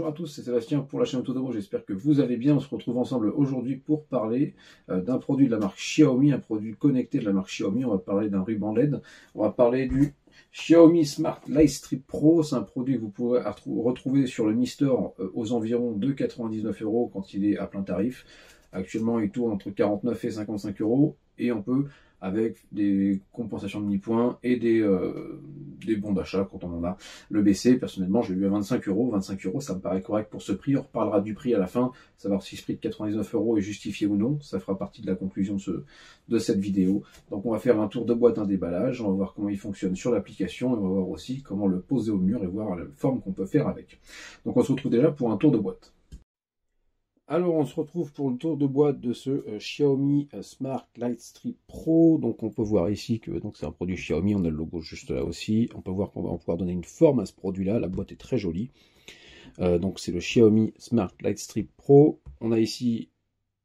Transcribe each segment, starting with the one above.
Bonjour à tous, c'est Sébastien pour la chaîne Autodemo, j'espère que vous allez bien. On se retrouve ensemble aujourd'hui pour parler d'un produit de la marque Xiaomi, un produit connecté de la marque Xiaomi. On va parler d'un ruban LED, on va parler du Xiaomi Smart Lightstrip Pro. C'est un produit que vous pourrez retrouver sur le Mi Store aux environs de 99 € quand il est à plein tarif. Actuellement, il tourne entre 49 et 55 € et on peut, avec des compensations de mi-points et des bons d'achat quand on en a, le baisser. Personnellement, je l'ai eu à 25 €. 25 €, ça me paraît correct pour ce prix. On reparlera du prix à la fin, savoir si ce prix de 99 € est justifié ou non. Ça fera partie de la conclusion de cette vidéo. Donc on va faire un tour de boîte, un déballage. On va voir comment il fonctionne sur l'application et on va voir aussi comment le poser au mur et voir la forme qu'on peut faire avec. Donc on se retrouve déjà pour un tour de boîte. Alors on se retrouve pour le tour de boîte de ce Xiaomi Smart Lightstrip Pro. Donc on peut voir ici que c'est un produit Xiaomi, on a le logo juste là aussi. On peut voir qu'on va pouvoir donner une forme à ce produit-là, la boîte est très jolie. Donc c'est le Xiaomi Smart Lightstrip Pro. On a ici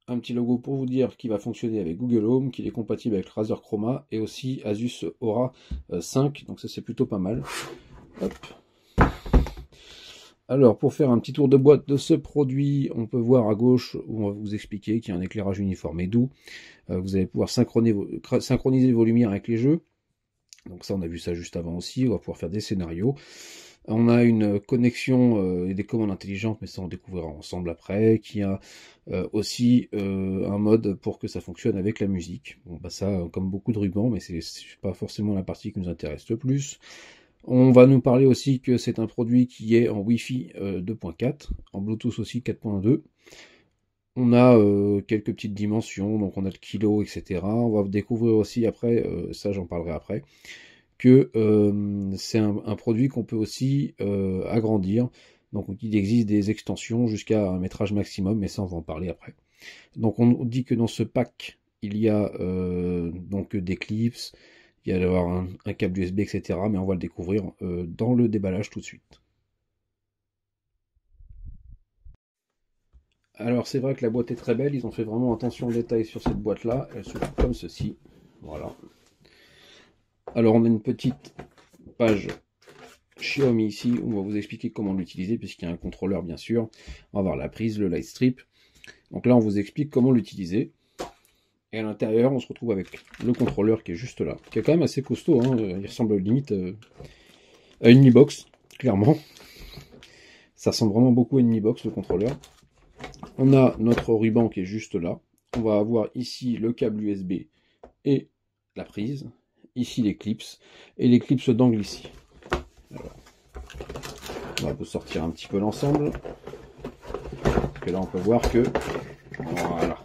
un petit logo pour vous dire qu'il va fonctionner avec Google Home, qu'il est compatible avec Razer Chroma et aussi Asus Aura 5. Donc ça c'est plutôt pas mal. Hop. Alors, pour faire un petit tour de boîte de ce produit, on peut voir à gauche, où on va vous expliquer qu'il y a un éclairage uniforme et doux. Vous allez pouvoir synchroniser vos lumières avec les jeux. Donc ça, on a vu ça juste avant aussi. On va pouvoir faire des scénarios. On a une connexion et des commandes intelligentes, mais ça, on découvrira ensemble après. Qui a aussi un mode pour que ça fonctionne avec la musique. Bon, bah ça, comme beaucoup de rubans, mais c'est pas forcément la partie qui nous intéresse le plus. On va nous parler aussi que c'est un produit qui est en Wi-Fi 2.4, en Bluetooth aussi 4.2. On a quelques petites dimensions, donc on a le kilo, etc. On va découvrir aussi après, ça j'en parlerai après, que c'est un produit qu'on peut aussi agrandir. Donc il existe des extensions jusqu'à un métrage maximum, mais ça on va en parler après. Donc on dit que dans ce pack, il y a donc des clips, il y a d'avoir un câble USB, etc. Mais on va le découvrir dans le déballage tout de suite. Alors c'est vrai que la boîte est très belle, ils ont fait vraiment attention au détail sur cette boîte-là. Elle s'ouvre comme ceci. Voilà. Alors on a une petite page Xiaomi ici, où on va vous expliquer comment l'utiliser, puisqu'il y a un contrôleur bien sûr. On va voir la prise, le light strip. Donc là on vous explique comment l'utiliser. Et à l'intérieur, on se retrouve avec le contrôleur qui est juste là, qui est quand même assez costaud, hein. Il ressemble limite à une Mi Box, clairement. Ça ressemble vraiment beaucoup à une Mi Box, le contrôleur. On a notre ruban qui est juste là. On va avoir ici le câble USB et la prise. Ici les clips et les clips d'angle ici. Alors, on va vous sortir un petit peu l'ensemble. Parce que là, on peut voir que... Voilà.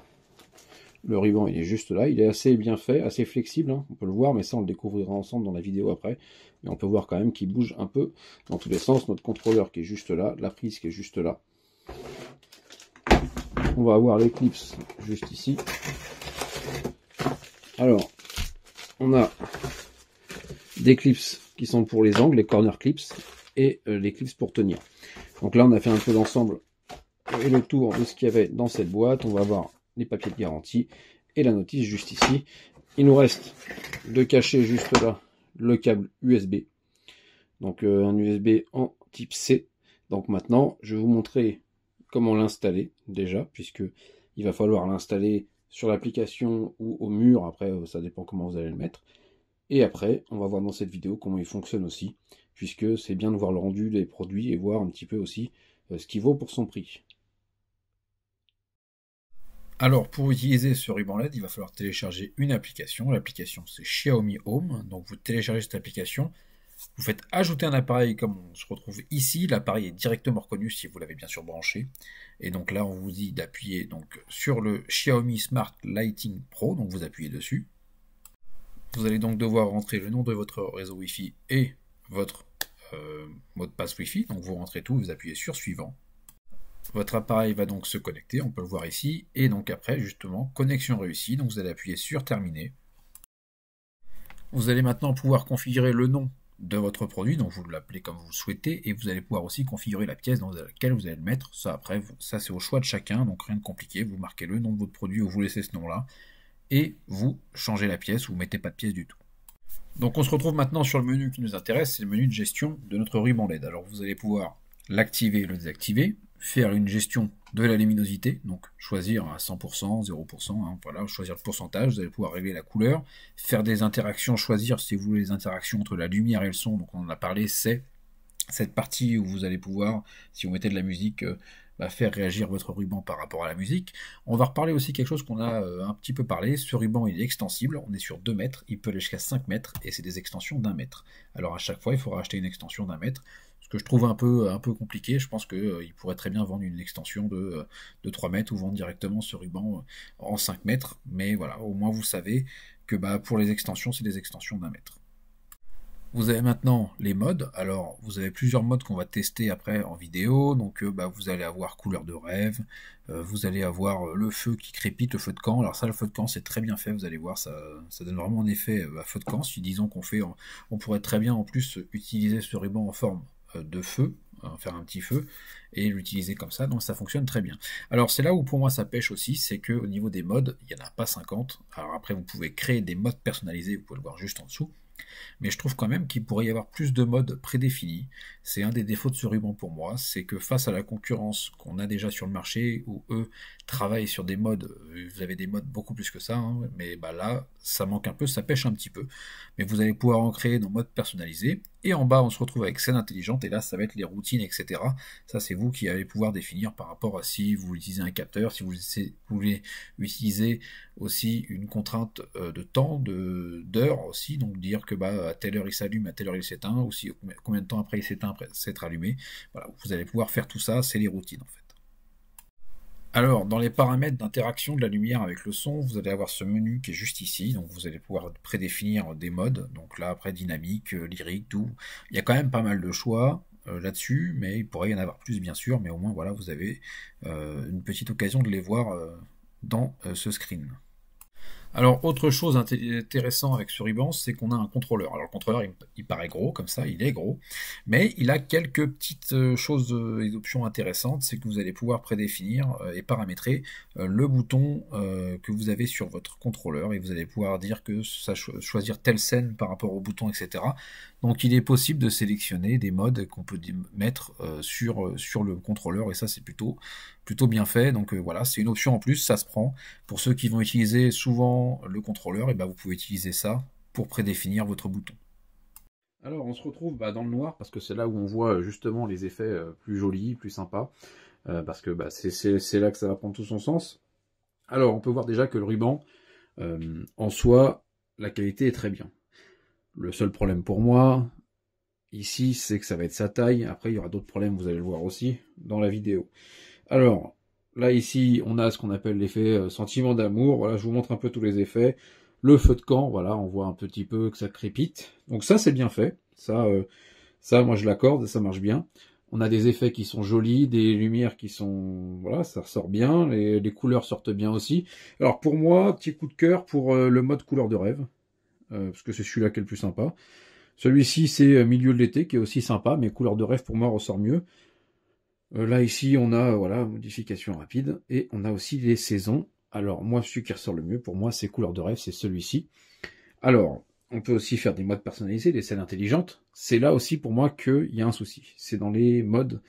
Le ruban il est juste là, il est assez bien fait, assez flexible, hein. On peut le voir, mais ça on le découvrira ensemble dans la vidéo après. Mais on peut voir quand même qu'il bouge un peu dans tous les sens. Notre contrôleur qui est juste là, la prise qui est juste là. On va avoir les clips juste ici. Alors, on a des clips qui sont pour les angles, les corner clips, et les clips pour tenir. Donc là on a fait un peu l'ensemble et le tour de ce qu'il y avait dans cette boîte. On va voir les papiers de garantie et la notice juste ici. Il nous reste de cacher juste là le câble USB. Donc un USB en type C. Donc maintenant, je vais vous montrer comment l'installer déjà, puisque il va falloir l'installer sur l'application ou au mur. Après, ça dépend comment vous allez le mettre. Et après, on va voir dans cette vidéo comment il fonctionne aussi, puisque c'est bien de voir le rendu des produits et voir un petit peu aussi ce qu'il vaut pour son prix. Alors, pour utiliser ce ruban LED, il va falloir télécharger une application. L'application, c'est Xiaomi Home. Donc, vous téléchargez cette application. Vous faites ajouter un appareil comme on se retrouve ici. L'appareil est directement reconnu si vous l'avez bien sûr branché. Et donc là, on vous dit d'appuyer donc sur le Xiaomi Smart Lighting Pro. Donc, vous appuyez dessus. Vous allez donc devoir rentrer le nom de votre réseau Wi-Fi et votre mot de passe Wi-Fi. Donc, vous rentrez tout, vous appuyez sur Suivant. Votre appareil va donc se connecter, on peut le voir ici, et donc après, justement, connexion réussie, donc vous allez appuyer sur Terminer. Vous allez maintenant pouvoir configurer le nom de votre produit, donc vous l'appelez comme vous le souhaitez, et vous allez pouvoir aussi configurer la pièce dans laquelle vous allez le mettre. Ça, après, ça c'est au choix de chacun, donc rien de compliqué, vous marquez le nom de votre produit ou vous laissez ce nom-là, et vous changez la pièce ou vous mettez pas de pièce du tout. Donc on se retrouve maintenant sur le menu qui nous intéresse, c'est le menu de gestion de notre ruban LED. Alors vous allez pouvoir l'activer et le désactiver. faire une gestion de la luminosité, donc choisir à 100%, 0%, hein, voilà, choisir le pourcentage, vous allez pouvoir régler la couleur, faire des interactions, choisir si vous voulez les interactions entre la lumière et le son, donc on en a parlé, c'est cette partie où vous allez pouvoir, si vous mettez de la musique, faire réagir votre ruban par rapport à la musique. On va reparler aussi quelque chose qu'on a un petit peu parlé. Ce ruban, il est extensible. On est sur 2 mètres. Il peut aller jusqu'à 5 mètres et c'est des extensions d'1 mètre. Alors à chaque fois, il faudra acheter une extension d'1 mètre. Ce que je trouve un peu compliqué. Je pense qu'il pourrait très bien vendre une extension de 3 mètres ou vendre directement ce ruban en 5 mètres. Mais voilà, au moins vous savez que pour les extensions, c'est des extensions d'1 mètre. Vous avez maintenant les modes. Alors, vous avez plusieurs modes qu'on va tester après en vidéo. Donc, vous allez avoir couleur de rêve. Vous allez avoir le feu qui crépite, le feu de camp. Alors ça, le feu de camp, c'est très bien fait. Vous allez voir, ça donne vraiment un effet à feu de camp. Si disons on pourrait très bien en plus utiliser ce ruban en forme de feu, faire un petit feu et l'utiliser comme ça. Donc ça fonctionne très bien. Alors c'est là où pour moi ça pêche aussi, c'est que au niveau des modes, il n'y en a pas 50. Alors après, vous pouvez créer des modes personnalisés. Vous pouvez le voir juste en dessous. Mais je trouve quand même qu'il pourrait y avoir plus de modes prédéfinis. C'est un des défauts de ce ruban pour moi, c'est que face à la concurrence qu'on a déjà sur le marché, où eux travaillent sur des modes, vous avez des modes beaucoup plus que ça, hein, mais là, ça manque un peu, ça pêche un petit peu. Mais vous allez pouvoir en créer dans mode personnalisé, et en bas, on se retrouve avec scène intelligente, et là, ça va être les routines, etc. Ça, c'est vous qui allez pouvoir définir par rapport à si vous utilisez un capteur, si vous voulez utiliser aussi une contrainte de temps, d'heures aussi, donc dire que à telle heure il s'allume, à telle heure il s'éteint, ou si, combien de temps après il s'éteint, après s'être allumé. Voilà, vous allez pouvoir faire tout ça, c'est les routines en fait. Alors, dans les paramètres d'interaction de la lumière avec le son, vous allez avoir ce menu qui est juste ici, donc vous allez pouvoir prédéfinir des modes, donc là après dynamique, lyrique, tout. Il y a quand même pas mal de choix là-dessus, mais il pourrait y en avoir plus bien sûr, mais au moins voilà, vous avez une petite occasion de les voir dans ce screen. Alors, autre chose intéressante avec ce ruban, c'est qu'on a un contrôleur. Alors, le contrôleur, il paraît gros, comme ça, il est gros, mais il a quelques petites choses et options intéressantes, c'est que vous allez pouvoir prédéfinir et paramétrer le bouton que vous avez sur votre contrôleur, et vous allez pouvoir dire que ça choisir telle scène par rapport au bouton, etc. Donc, il est possible de sélectionner des modes qu'on peut mettre sur le contrôleur, et ça, c'est plutôt bien fait. Donc voilà, c'est une option en plus, ça se prend. Pour ceux qui vont utiliser souvent le contrôleur, et vous pouvez utiliser ça pour prédéfinir votre bouton. Alors on se retrouve dans le noir parce que c'est là où on voit justement les effets plus jolis, plus sympas, parce que c'est là que ça va prendre tout son sens. Alors on peut voir déjà que le ruban, en soi, la qualité est très bien. Le seul problème pour moi, ici, c'est que ça va être sa taille. Après, il y aura d'autres problèmes, vous allez le voir aussi dans la vidéo. Alors, là ici, on a ce qu'on appelle l'effet sentiment d'amour. Voilà, je vous montre un peu tous les effets. Le feu de camp, voilà, on voit un petit peu que ça crépite. Donc ça, c'est bien fait. Ça, moi, je l'accorde, ça marche bien. On a des effets qui sont jolis, des lumières qui sont... Voilà, ça ressort bien. Les couleurs sortent bien aussi. Alors pour moi, petit coup de cœur pour le mode couleur de rêve. Parce que c'est celui-là qui est le plus sympa. Celui-ci, c'est milieu de l'été, qui est aussi sympa, mais couleur de rêve, pour moi, ressort mieux. Là, ici, on a, voilà, modification rapide, et on a aussi les saisons. Alors, moi, celui qui ressort le mieux, pour moi, c'est couleur de rêve, c'est celui-ci. Alors, on peut aussi faire des modes personnalisés, des scènes intelligentes. C'est là aussi, pour moi, qu'il y a un souci. C'est dans les modes,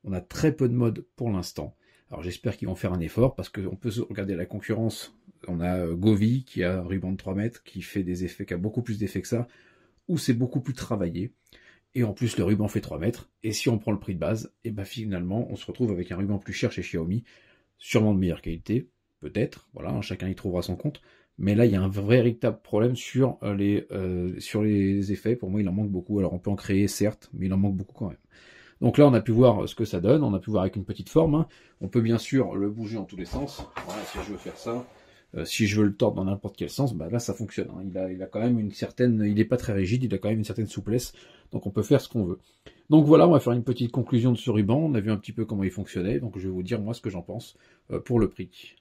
on a très peu de modes pour l'instant. Alors, j'espère qu'ils vont faire un effort, parce qu'on peut regarder la concurrence. On a Govee, qui a un ruban de 3 mètres, qui fait des effets, qui a beaucoup plus d'effets que ça, où c'est beaucoup plus travaillé. Et en plus, le ruban fait 3 mètres. Et si on prend le prix de base, et finalement, on se retrouve avec un ruban plus cher chez Xiaomi, sûrement de meilleure qualité, peut-être, voilà, chacun y trouvera son compte. Mais là, il y a un véritable problème sur les effets. Pour moi, il en manque beaucoup. Alors, on peut en créer, certes, mais il en manque beaucoup quand même. Donc là, on a pu voir ce que ça donne. On a pu voir avec une petite forme. Hein. On peut bien sûr le bouger en tous les sens. Voilà, si je veux faire ça. Si je veux le tordre dans n'importe quel sens, là ça fonctionne. Hein. Il a quand même une certaine, il n'est pas très rigide, il a quand même une certaine souplesse, donc on peut faire ce qu'on veut. Donc voilà, on va faire une petite conclusion de ce ruban. On a vu un petit peu comment il fonctionnait, donc je vais vous dire moi ce que j'en pense pour le prix.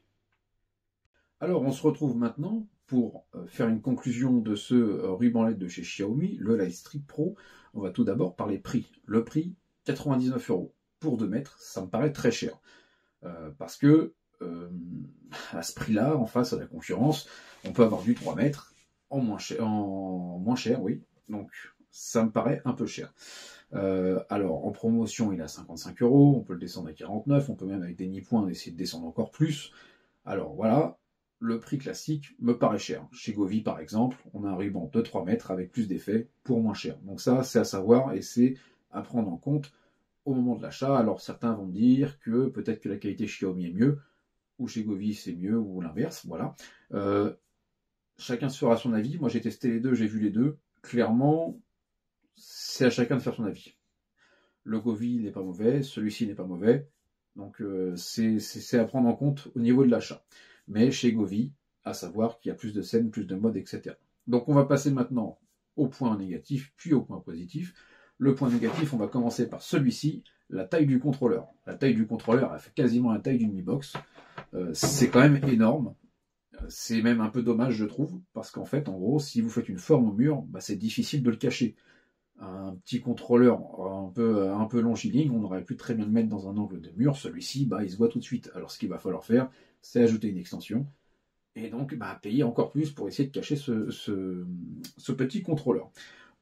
Alors on se retrouve maintenant pour faire une conclusion de ce ruban LED de chez Xiaomi, le Lightstrip Pro. On va tout d'abord parler prix. Le prix, 99 € pour 2 mètres, ça me paraît très cher. Parce que à ce prix-là, en face à la concurrence, on peut avoir du 3 mètres en moins cher, oui. Donc ça me paraît un peu cher. Alors, en promotion, il est à 55 €, on peut le descendre à 49, on peut même avec des mi-points essayer de descendre encore plus. Alors voilà, le prix classique me paraît cher. Chez Govee, par exemple, on a un ruban de 3 mètres avec plus d'effets pour moins cher. Donc ça, c'est à savoir et c'est à prendre en compte au moment de l'achat. Alors certains vont dire que peut-être que la qualité Xiaomi est mieux, ou chez Govee c'est mieux, ou l'inverse, voilà. Chacun se fera son avis. Moi j'ai testé les deux, j'ai vu les deux. Clairement, c'est à chacun de faire son avis. Le Govee n'est pas mauvais, celui-ci n'est pas mauvais. Donc c'est à prendre en compte au niveau de l'achat. Mais chez Govee, à savoir qu'il y a plus de scènes, plus de modes, etc. Donc on va passer maintenant au point négatif, puis au point positif. Le point négatif, on va commencer par celui-ci, la taille du contrôleur. La taille du contrôleur, elle fait quasiment la taille d'une Mi Box. C'est quand même énorme. C'est même un peu dommage, je trouve, parce qu'en fait, en gros, si vous faites une forme au mur, bah, c'est difficile de le cacher. Un petit contrôleur un peu longiligne, on aurait pu très bien le mettre dans un angle de mur. Celui-ci, bah, il se voit tout de suite. Alors ce qu'il va falloir faire, c'est ajouter une extension. Et donc, bah, payer encore plus pour essayer de cacher ce petit contrôleur.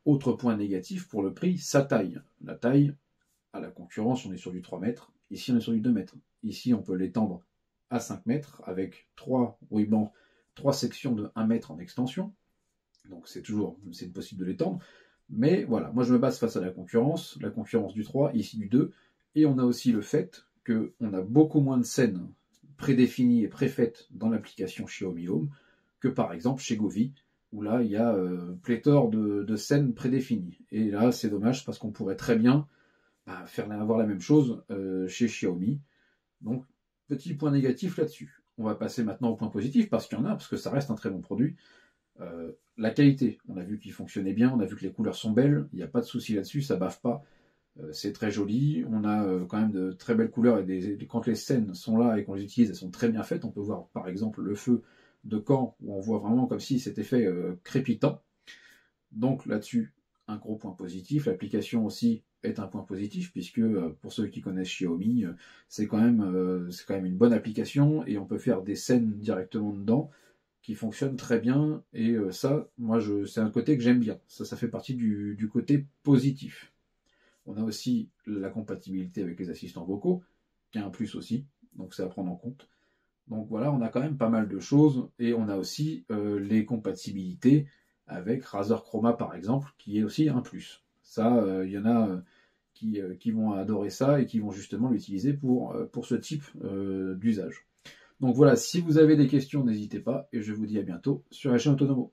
Autre point négatif pour le prix, sa taille. La taille, à la concurrence, on est sur du 3 mètres. Ici, on est sur du 2 mètres. Ici, on peut l'étendre à 5 mètres avec 3 rubans, 3 sections de 1 mètre en extension. Donc c'est possible de l'étendre. Mais voilà, moi je me base face à la concurrence du 3, ici du 2. Et on a aussi le fait qu'on a beaucoup moins de scènes prédéfinies et préfaites dans l'application Xiaomi Home que par exemple chez Govee, où là il y a pléthore de scènes prédéfinies. Et là c'est dommage parce qu'on pourrait très bien avoir la même chose chez Xiaomi. Donc petit point négatif là-dessus. On va passer maintenant au point positif parce qu'il y en a, parce que ça reste un très bon produit. La qualité, on a vu qu'il fonctionnait bien, on a vu que les couleurs sont belles, il n'y a pas de souci là-dessus, ça baffe pas. C'est très joli, on a quand même de très belles couleurs et quand les scènes sont là et qu'on les utilise, elles sont très bien faites. On peut voir par exemple le feu de camp où on voit vraiment comme si c'était fait crépitant. Donc là-dessus, un gros point positif. L'application aussi est un point positif puisque pour ceux qui connaissent Xiaomi, c'est quand même une bonne application et on peut faire des scènes directement dedans qui fonctionnent très bien. Et ça, moi, c'est un côté que j'aime bien. Ça fait partie du côté positif. On a aussi la compatibilité avec les assistants vocaux, qui est un plus aussi, donc c'est à prendre en compte. Donc voilà, on a quand même pas mal de choses, et on a aussi les compatibilités avec Razer Chroma par exemple, qui est aussi un plus. Ça, il y en a qui vont adorer ça et qui vont justement l'utiliser pour ce type d'usage. Donc voilà, si vous avez des questions, n'hésitez pas, et je vous dis à bientôt sur la chaîne Autonomo.